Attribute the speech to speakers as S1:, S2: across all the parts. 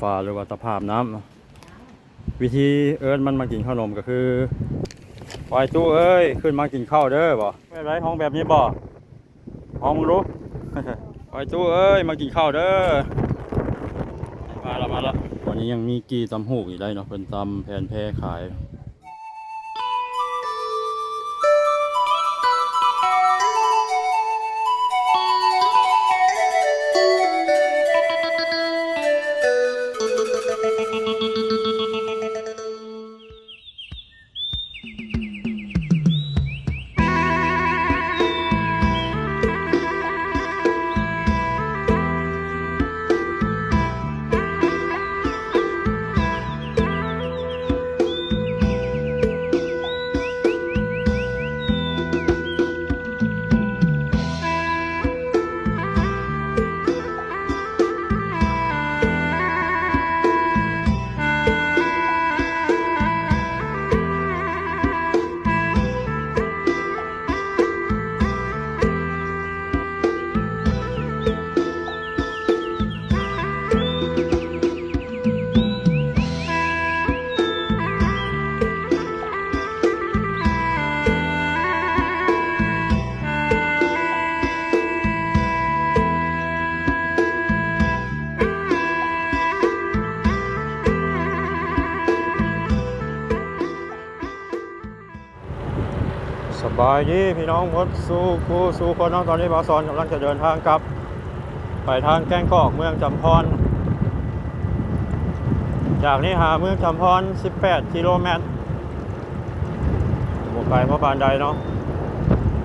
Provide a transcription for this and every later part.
S1: ฟ้าหรือว่าตะภาพน้ำเนาะวิธีเอิ้นมันมากินขนมก็คือปล่อยตู้เอ้ยขึ้นมากินข้าวเด้อบ่ไม่ไรห้องแบบนี้บ่ห้องมึงรู้ ปล่อยตู้เอ้ยมากินข้าวเด้อมาละวันนี้ยังมีกีตำหูกอีกได้เนาะเป็นตำแผ่นแพร่ขายสบายดีพี่น้องหมดสู่คนน้องตอนนี้บาซอนกำลังจะเดินทางกลับไปทางแก้งกอกเมืองจำพรจากนี้หาเมืองจำพร18 กิโลเมตรบ่ไกลเพราะปานใดเนาะ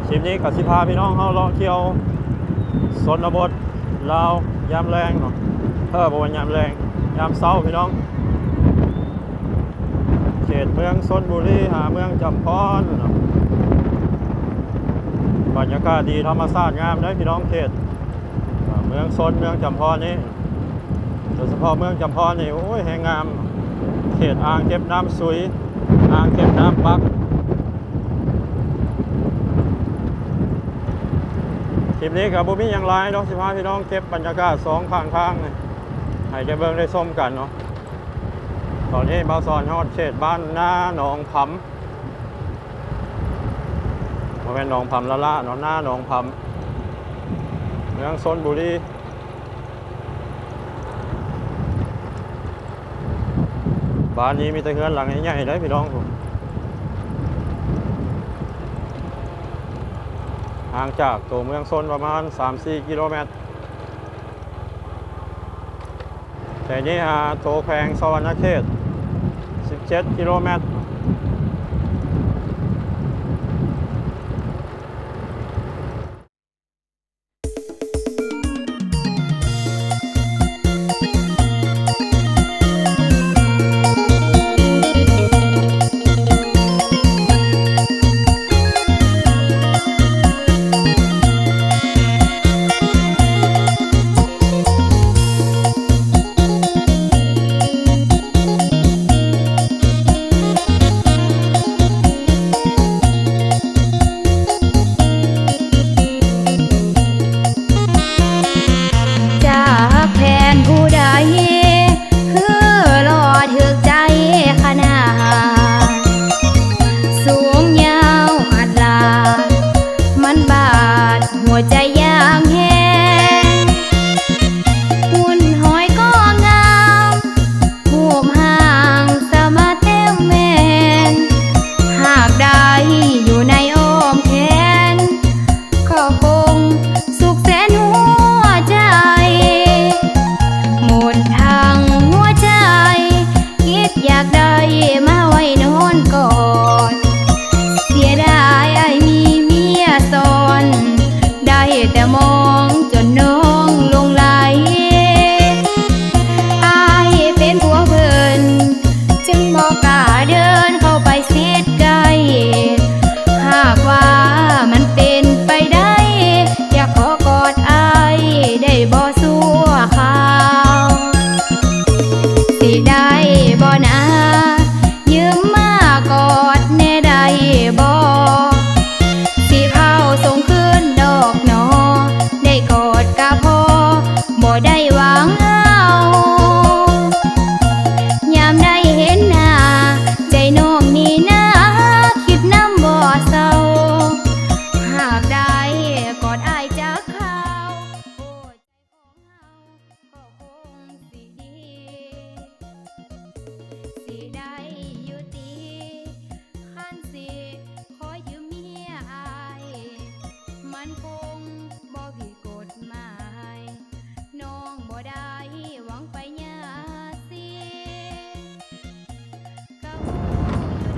S1: คลิปนี้กับสิพาพี่น้องเฮาเลาะเที่ยวชนบทลาวยามแรงเนาะบ่ว่ายามแรงยามเช้าพี่น้องเขตเมืองชลบุรีหาเมืองจำพรเนาะบรรยากาศดีธรรมชาติงามได้พี่น้องเขตเมืองชนเมืองจำพรนี่โดยเฉพาะเมืองจำพรนี่โอ้ยแห่งงามเขตอ่างเก็บน้ำสุยอ่างเก็บน้ำปักคลิปนี้กับบุมีอย่างไรเนาะ15พี่น้องเก็บบรรยากาศ2ข้างทางให้แกเบิ่งได้ส้มกันเนาะตอนนี้บาซอนฮอดเขตบ้านนาหนองผำมาเป็นหนองผำละละเนาะหน้าหนองผำเมืองชลบุรีบ้านนี้มีแต่เงินหลังใหญ่ๆได้พี่น้องห่างจากตัวเมืองชลประมาณ 3-4 กิโลเมตรแต่นี้โตแขวงสวรรณเขต17 กิโลเมตร
S2: หัวใจยางแห้งหุ่นหอยก็งามหูบห่างสมาเต้มแมนหากได้อยู่ในอ้อมแขนก็คงสุขแสนหัวใจหมดทางหัวใจคิดอยากได้มาไว้นอนกอดเสียดายไอ้มีเมียซ้อนได้แต่มองจนน้องลงไหลอายเป็นผัวเพิ่นจึงบ่กล้าเดินเข้าไปเสียดไกลหากว่ามันเป็นไปได้อยากขอกอดอายได้บ่สัวข่าวสิได้บ่นะยืมมากอดแน่ได้บ่สิเผาส่งคืนดอกหนอได้กอดกะพอบ่ได้หวังเอา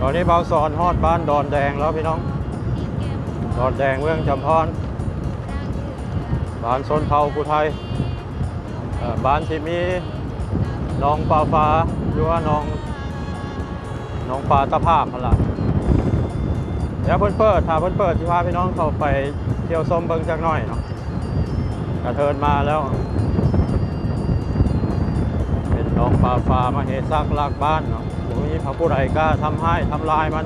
S1: อนนี้เบาสอนฮอดบ้านดอนแดงแล้วพี่น้องดอนแดงเมืองจำพรบ้านชนเผ่าภูไทยบ้านที่มีน้องปลาฟ้าหรือว่าน้องปลาตะภาพนั่นแหละเดี๋ยวเพิ่นเปิดถ้าเพิ่นเปิดที่พาพี่น้องเข้าไปเที่ยวชมเบิ่งจักหน่อยเนาะกระเทินมาแล้วเป็นน้องปลาฟ้ามาเฮซักลากบ้านเนาะบ่มีพระผู้ใดกล้าทำให้ทำลายมัน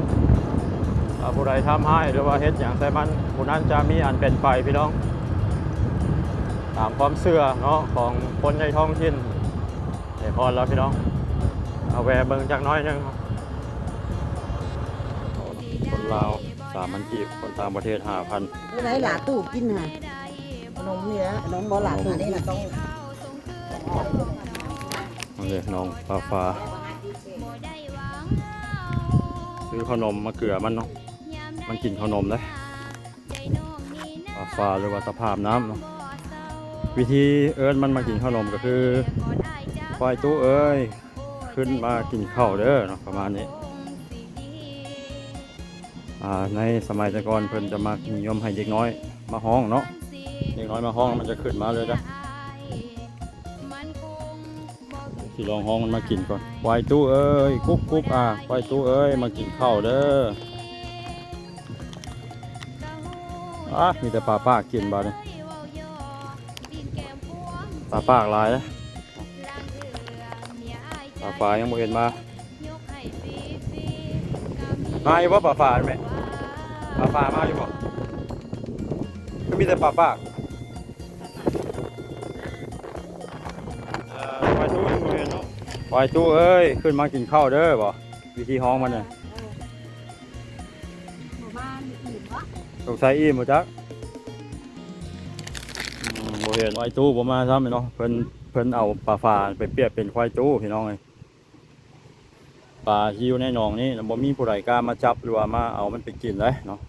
S1: พระผู้ใดทำให้หรือว่าเฮ็ดอย่างใส่มันผู้นั้นจะมีอันเป็นไปพี่น้องตามความเชื่อเนาะของคนในท้องถิ่นเดี๋ยวพอแล้วพี่น้องเอาแวะเบิ่งจักหน้อยหนึงคนลาว3,000 กีบคนต่างประเทศ 5,000
S3: เมื่อไรหลาตู้กินฮะขนมนี่นะขนมบ่หลาตู้นี่นะต้อง
S1: เอาเลยน้องปลาฟ้าซื้อขนมมาเกลือมันเนาะมันกินขนมเลยปลาฟ้าหรือว่าสภาพน้ำเนาะวิธีเอิ้นมันมากินขนมก็คือควายตู้เอ้ยขึ้นมากินข้าวเด้อเนาะประมาณนี้ในสมัยแต่ก่อนเพิ่นจะมานิยมให้เด็กน้อยมาห้องเนาะเด็กน้อยมาห้องมันจะขึ้นมาเลยจ้ะที่ลองห้องมันมากินก่อนควายตู้เอ้ยกุ๊บกุ๊บควายตู้เอ้ยมากินข้าวเด้อมีแต่ปลาปากกินบ้าเนี่ยปลาปากหลายนะปลาฟ้ายังบ่เห็นมาอยู่ว่าปลาฟ้าไหมปลาฟ้ามาอยู่บ่ก็มีแต่ปลาปากควายตู้ยังบ่เห็นเนาะควายตู้เอ้ยขึ้นมากินข้าวเด้อบ่วิธีห้องมันเนี่ยสงสัยอิ่มบ่จ๊ะบ่เห็นควายตู้บ่มาซ้ำเนาะเพิ่นเอาปลาฟ้าไปเปรียบเป็นควายตู้พี่น้องเลยปลาที่อยู่ในหนองนี่บ่มีผู้ใดกล้ามาจับหรือว่ามาเอามันไปกินเลยเนาะ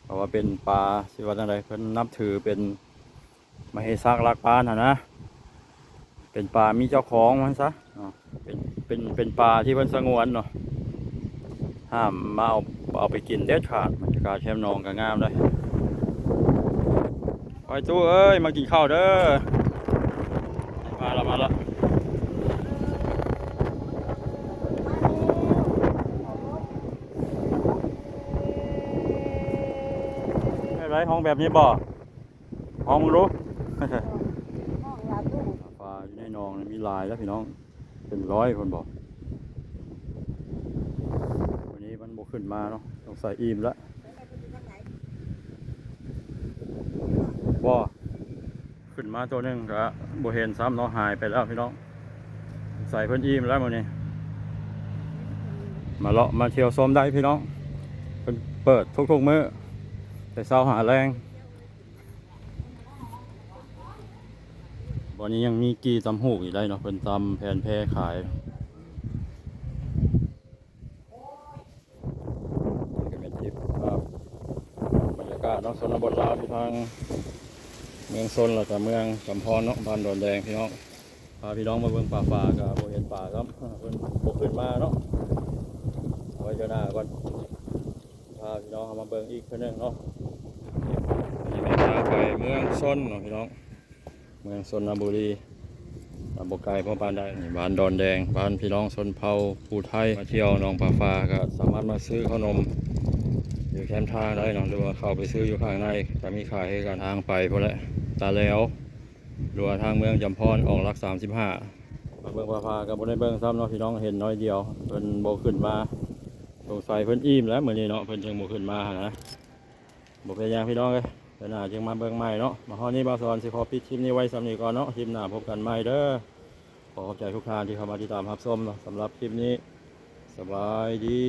S1: เพราะว่าเป็นปลาที่ว่าจังไดเพิ่นนับถือเป็นมเหสักรักปลาน่ะนะเป็นปลามีเจ้าของมันซะเป็นปลาที่เพิ่นสงวนเนาะห้ามมาเอาไปกินเด็ดขาดบรรยากาศแคมป์หนองก็งามเลยไปตู้เอ้ยมากินข้าวเด้อมาแล้วไรห้องแบบนี้บ่ห้องมึงรู้ ปลาอยู่ในหนองมีลายแล้วพี่น้องเป็นร้อยคนบอกวันนี้มันบกขึ้นมาเนาะต้องใส่อิ่มแล้วบ่ขึ้นมาตัวหนึ่งก็บ่เห็นซ้ำเนาะหายไปแล้วพี่น้องใส่เพิ่นอิ่มแล้ววันนี้มาเลาะมาเที่ยวชมได้พี่น้องเปิดทุกๆมื้อแต่เช้าหาแรงวันนี้ยังมีกีตำหูกอีกได้เนาะเป็นตำแผ่นแพรขายก็เป็นทิพย์ครับบรรยากาศเนาะชนบทลาวทางเมืองชนแล้วก็เมืองจำพรเนาะบ้านดอนแดงพี่น้องพาพี่น้องมาเบิ่งป่ากับโบเห็นป่าครับเพิ่นบกขึ้นมาเนาะไว้เจ้าหน้าก่อนพาพี่น้องมาเบิ่งอีกคนหนึ่งเนาะนี่เป็นทางไปเมืองชนเนาะพี่น้องเมืองชนบุรีตำบลไก่พ่อบ้านได้บ้านดอนแดงบ้านพี่น้องชนเผ่าภูไทยมาเที่ยวหนองปลาฟ้าก็สามารถมาซื้อขนมอยู่แคมป์ทางได้เนาะหรือว่าเข้าไปซื้ออยู่ข้างในจะมีขายให้กันทางไปพอแล้วตาแล้วหรือว่าทางเมืองจำพรออกหลัก35มาเบิ่งปลาฟ้ากับบนในเบิ่งซ้ำเนาะพี่น้องเห็นน้อยเดียวเพิ่นโบขึ้นมาสงสัยเพิ่นอิ่มแล้วเหมือนนี้เนาะเพิ่นจึงโบขึ้นมานะโบเป็นยังพี่น้องเลยเดี๋ยวหน้าจึงมาเบิ่งใหม่เนาะมาฮอดนี้บาสอนสิขอปิดคลิปนี้ไว้สำนี้ก่อนเนาะคลิปหน้าพบกันใหม่เด้อขอขอบใจทุกท่านที่เข้ามาติดตามรับชมเนาะสำหรับคลิปนี้สบายดี